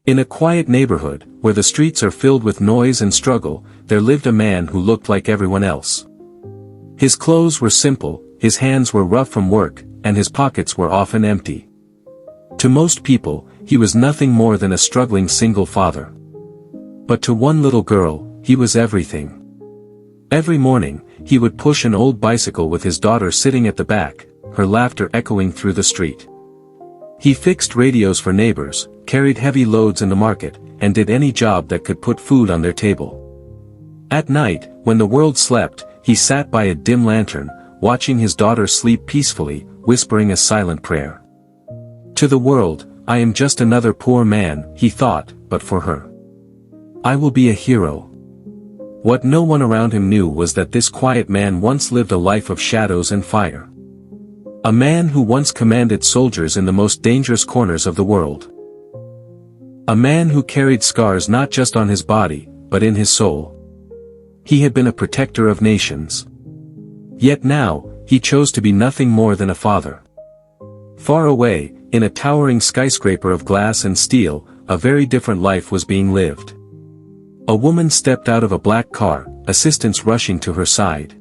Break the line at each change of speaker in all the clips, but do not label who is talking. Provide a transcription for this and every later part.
In a quiet neighborhood, where the streets are filled with noise and struggle, there lived a man who looked like everyone else. His clothes were simple, his hands were rough from work, and his pockets were often empty. To most people, he was nothing more than a struggling single father. But to one little girl, he was everything. Every morning, he would push an old bicycle with his daughter sitting at the back, her laughter echoing through the street. He fixed radios for neighbors, carried heavy loads in the market, and did any job that could put food on their table. At night, when the world slept, he sat by a dim lantern, watching his daughter sleep peacefully, whispering a silent prayer. To the world, I am just another poor man, he thought, but for her, I will be a hero. What no one around him knew was that this quiet man once lived a life of shadows and fire. A man who once commanded soldiers in the most dangerous corners of the world. A man who carried scars not just on his body, but in his soul. He had been a protector of nations. Yet now, he chose to be nothing more than a father. Far away, in a towering skyscraper of glass and steel, a very different life was being lived. A woman stepped out of a black car, assistants rushing to her side.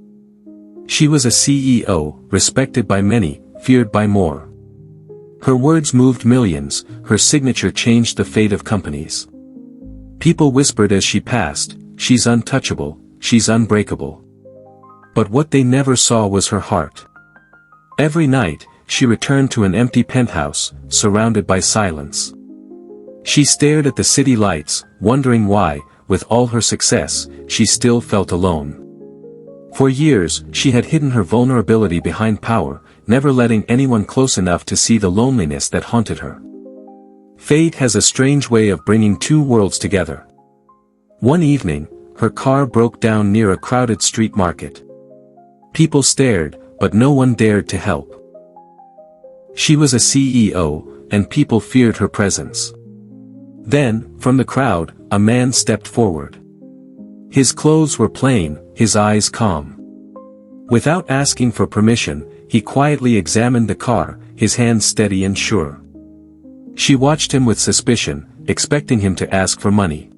She was a CEO, respected by many, feared by more. Her words moved millions, her signature changed the fate of companies. People whispered as she passed, she's untouchable, she's unbreakable. But what they never saw was her heart. Every night, she returned to an empty penthouse, surrounded by silence. She stared at the city lights, wondering why, with all her success, she still felt alone. For years, she had hidden her vulnerability behind power, never letting anyone close enough to see the loneliness that haunted her. Fate has a strange way of bringing two worlds together. One evening, her car broke down near a crowded street market. People stared, but no one dared to help. She was a CEO, and people feared her presence. Then, from the crowd, a man stepped forward. His clothes were plain, his eyes calm. Without asking for permission, he quietly examined the car, his hands steady and sure. She watched him with suspicion, expecting him to ask for money.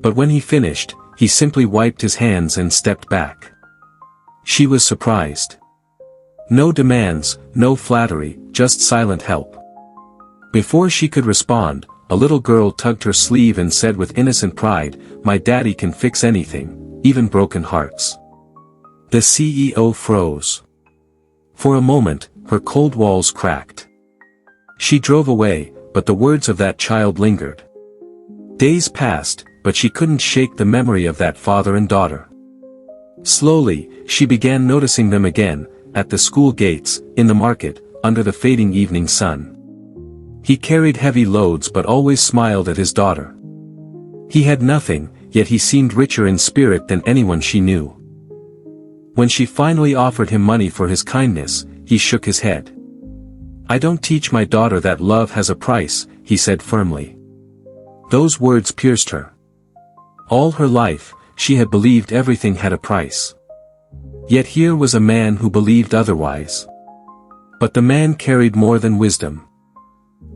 But when he finished, he simply wiped his hands and stepped back. She was surprised. No demands, no flattery, just silent help. Before she could respond, a little girl tugged her sleeve and said with innocent pride, "My daddy can fix anything, even broken hearts." The CEO froze. For a moment, her cold walls cracked. She drove away, but the words of that child lingered. Days passed, but she couldn't shake the memory of that father and daughter. Slowly, she began noticing them again, at the school gates, in the market, under the fading evening sun. He carried heavy loads but always smiled at his daughter. He had nothing, yet he seemed richer in spirit than anyone she knew. When she finally offered him money for his kindness, he shook his head. "I don't teach my daughter that love has a price," he said firmly. Those words pierced her. All her life, she had believed everything had a price. Yet here was a man who believed otherwise. But the man carried more than wisdom.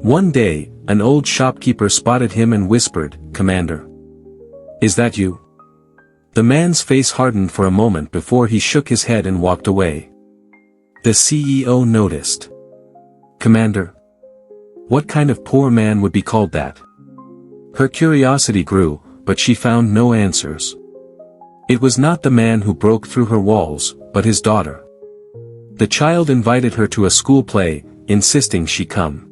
One day, an old shopkeeper spotted him and whispered, "Commander. Is that you?" The man's face hardened for a moment before he shook his head and walked away. The CEO noticed. "Commander? What kind of poor man would be called that?" Her curiosity grew, but she found no answers. It was not the man who broke through her walls, but his daughter. The child invited her to a school play, insisting she come.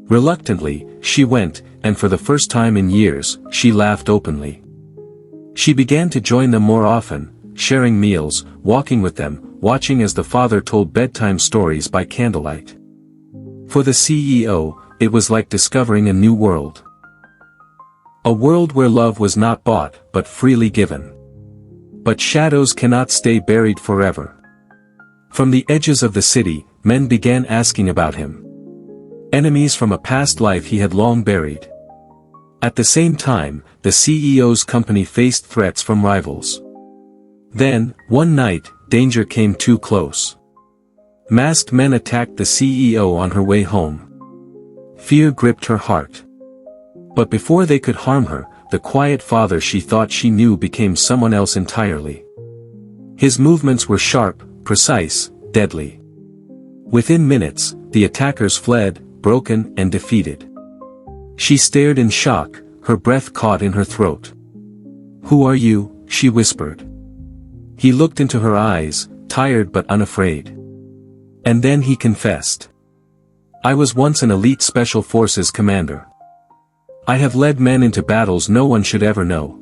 Reluctantly, she went, and for the first time in years, she laughed openly. She began to join them more often, sharing meals, walking with them, watching as the father told bedtime stories by candlelight. For the CEO, it was like discovering a new world. A world where love was not bought, but freely given. But shadows cannot stay buried forever. From the edges of the city, men began asking about him. Enemies from a past life he had long buried. At the same time, the CEO's company faced threats from rivals. Then, one night, danger came too close. Masked men attacked the CEO on her way home. Fear gripped her heart. But before they could harm her, the quiet father she thought she knew became someone else entirely. His movements were sharp, precise, deadly. Within minutes, the attackers fled, broken and defeated. She stared in shock, her breath caught in her throat. "Who are you?" she whispered. He looked into her eyes, tired but unafraid. And then he confessed. "I was once an elite special forces commander. I have led men into battles no one should ever know.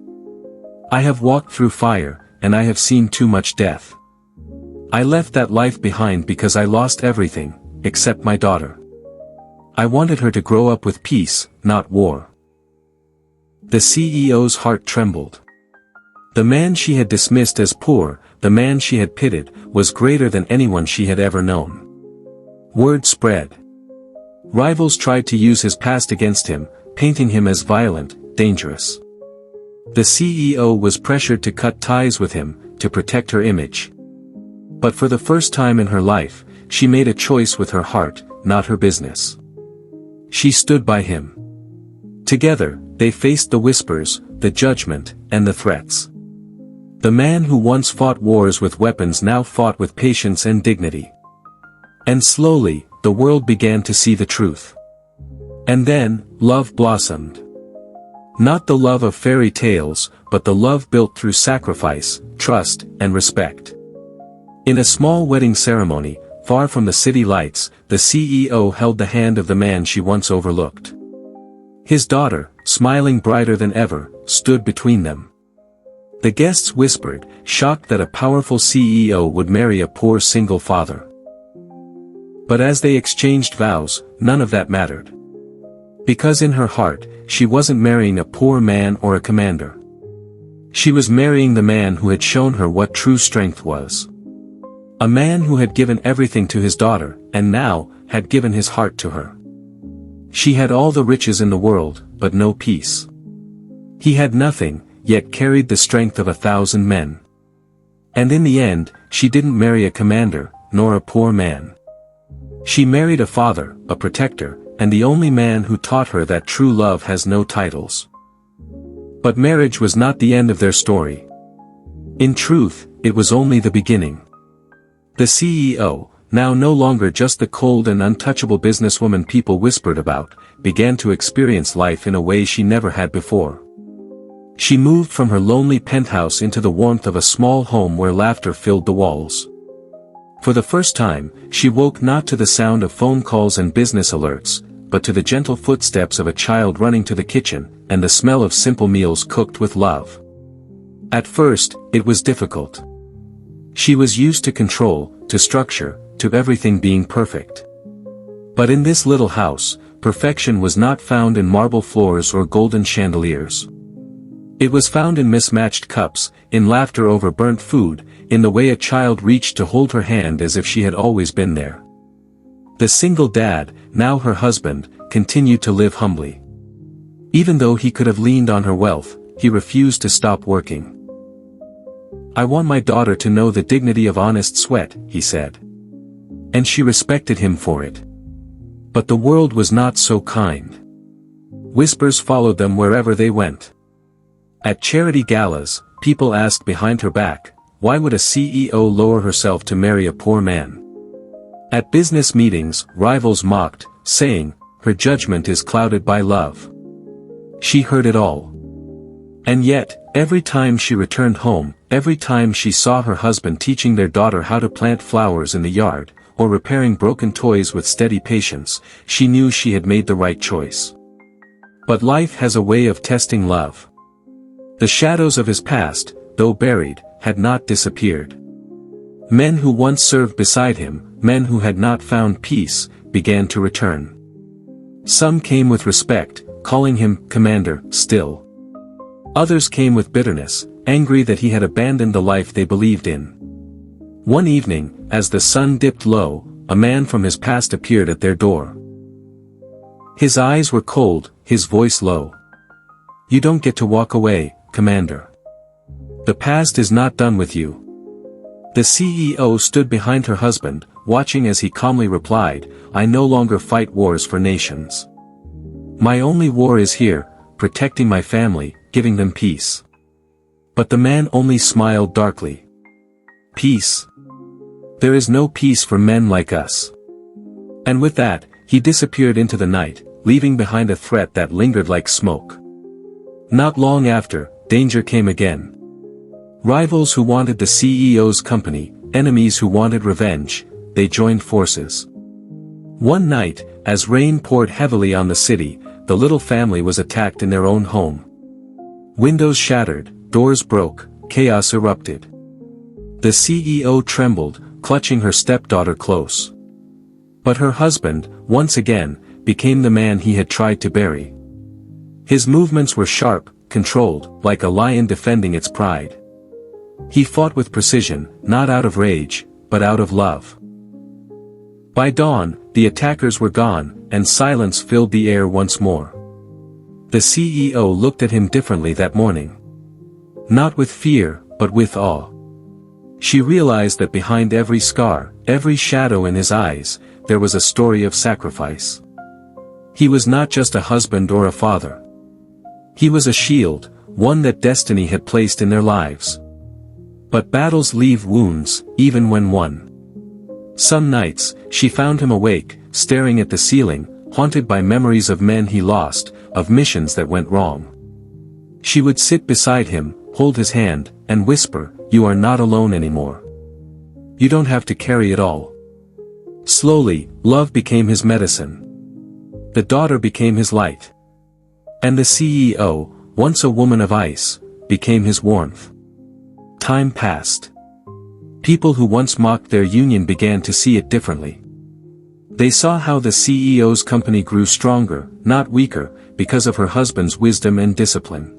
I have walked through fire, and I have seen too much death. I left that life behind because I lost everything, except my daughter. I wanted her to grow up with peace, not war." The CEO's heart trembled. The man she had dismissed as poor, the man she had pitied, was greater than anyone she had ever known. Word spread. Rivals tried to use his past against him, painting him as violent, dangerous. The CEO was pressured to cut ties with him, to protect her image. But for the first time in her life, she made a choice with her heart, not her business. She stood by him. Together, they faced the whispers, the judgment, and the threats. The man who once fought wars with weapons now fought with patience and dignity. And slowly, the world began to see the truth. And then, love blossomed. Not the love of fairy tales, but the love built through sacrifice, trust, and respect. In a small wedding ceremony, far from the city lights, the CEO held the hand of the man she once overlooked. His daughter, smiling brighter than ever, stood between them. The guests whispered, shocked that a powerful CEO would marry a poor single father. But as they exchanged vows, none of that mattered. Because in her heart, she wasn't marrying a poor man or a commander. She was marrying the man who had shown her what true strength was. A man who had given everything to his daughter, and now, had given his heart to her. She had all the riches in the world, but no peace. He had nothing, yet carried the strength of 1,000 men. And in the end, she didn't marry a commander, nor a poor man. She married a father, a protector, and the only man who taught her that true love has no titles. But marriage was not the end of their story. In truth, it was only the beginning. The CEO, now no longer just the cold and untouchable businesswoman people whispered about, began to experience life in a way she never had before. She moved from her lonely penthouse into the warmth of a small home where laughter filled the walls. For the first time, she woke not to the sound of phone calls and business alerts, but to the gentle footsteps of a child running to the kitchen, and the smell of simple meals cooked with love. At first, it was difficult. She was used to control, to structure, to everything being perfect. But in this little house, perfection was not found in marble floors or golden chandeliers. It was found in mismatched cups, in laughter over burnt food, in the way a child reached to hold her hand as if she had always been there. The single dad, now her husband, continued to live humbly. Even though he could have leaned on her wealth, he refused to stop working. "I want my daughter to know the dignity of honest sweat," he said. And she respected him for it. But the world was not so kind. Whispers followed them wherever they went. At charity galas, people asked behind her back, why would a CEO lower herself to marry a poor man? At business meetings, rivals mocked, saying, her judgment is clouded by love. She heard it all. And yet, every time she returned home, every time she saw her husband teaching their daughter how to plant flowers in the yard, or repairing broken toys with steady patience, she knew she had made the right choice. But life has a way of testing love. The shadows of his past, though buried, had not disappeared. Men who once served beside him, men who had not found peace, began to return. Some came with respect, calling him commander still. Others came with bitterness, angry that he had abandoned the life they believed in. One evening, as the sun dipped low, a man from his past appeared at their door. His eyes were cold, his voice low. "You don't get to walk away, Commander. The past is not done with you." The CEO stood behind her husband, watching as he calmly replied, "I no longer fight wars for nations. My only war is here, protecting my family, giving them peace." But the man only smiled darkly. "Peace? There is no peace for men like us." And with that, he disappeared into the night, leaving behind a threat that lingered like smoke. Not long after, danger came again. Rivals who wanted the CEO's company, enemies who wanted revenge, they joined forces. One night, as rain poured heavily on the city, the little family was attacked in their own home. Windows shattered, doors broke, chaos erupted. The CEO trembled, clutching her stepdaughter close. But her husband, once again, became the man he had tried to bury. His movements were sharp, controlled, like a lion defending its pride. He fought with precision, not out of rage, but out of love. By dawn, the attackers were gone, and silence filled the air once more. The CEO looked at him differently that morning. Not with fear, but with awe. She realized that behind every scar, every shadow in his eyes, there was a story of sacrifice. He was not just a husband or a father. He was a shield, one that destiny had placed in their lives. But battles leave wounds, even when won. Some nights, she found him awake, staring at the ceiling, haunted by memories of men he lost, of missions that went wrong. She would sit beside him, hold his hand, and whisper, "You are not alone anymore. You don't have to carry it all." Slowly, love became his medicine. The daughter became his light. And the CEO, once a woman of ice, became his warmth. Time passed. People who once mocked their union began to see it differently. They saw how the CEO's company grew stronger, not weaker, because of her husband's wisdom and discipline.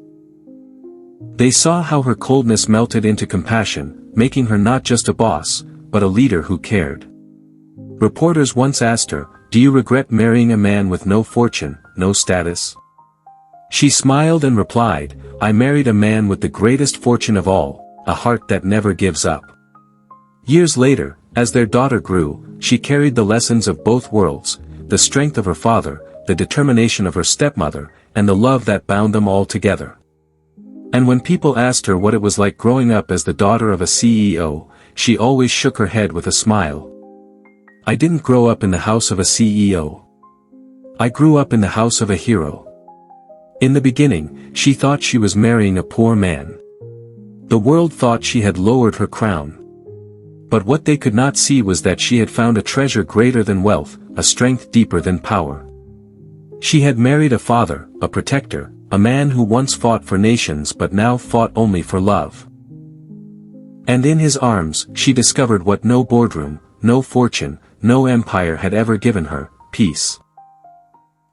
They saw how her coldness melted into compassion, making her not just a boss, but a leader who cared. Reporters once asked her, "Do you regret marrying a man with no fortune, no status?" She smiled and replied, "I married a man with the greatest fortune of all, a heart that never gives up." Years later, as their daughter grew, she carried the lessons of both worlds, the strength of her father, the determination of her stepmother, and the love that bound them all together. And when people asked her what it was like growing up as the daughter of a CEO, she always shook her head with a smile. "I didn't grow up in the house of a CEO. I grew up in the house of a hero." In the beginning, she thought she was marrying a poor man. The world thought she had lowered her crown. But what they could not see was that she had found a treasure greater than wealth, a strength deeper than power. She had married a father, a protector, a man who once fought for nations but now fought only for love. And in his arms, she discovered what no boardroom, no fortune, no empire had ever given her, peace.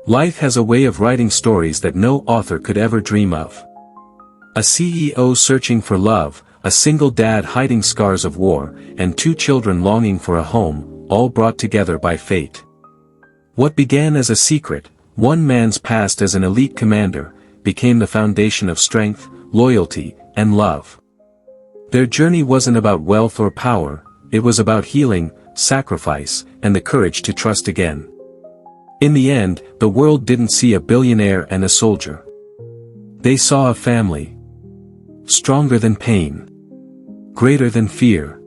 Life has a way of writing stories that no author could ever dream of. A CEO searching for love, a single dad hiding scars of war, and two children longing for a home, all brought together by fate. What began as a secret, one man's past as an elite commander, became the foundation of strength, loyalty, and love. Their journey wasn't about wealth or power, it was about healing, sacrifice, and the courage to trust again. In the end, the world didn't see a billionaire and a soldier. They saw a family. Stronger than pain. Greater than fear.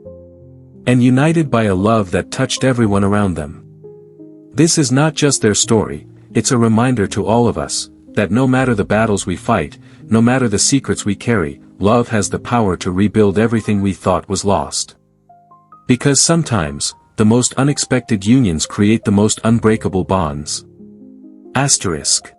And united by a love that touched everyone around them. This is not just their story, it's a reminder to all of us, that no matter the battles we fight, no matter the secrets we carry, love has the power to rebuild everything we thought was lost. Because sometimes, the most unexpected unions create the most unbreakable bonds. Asterisk.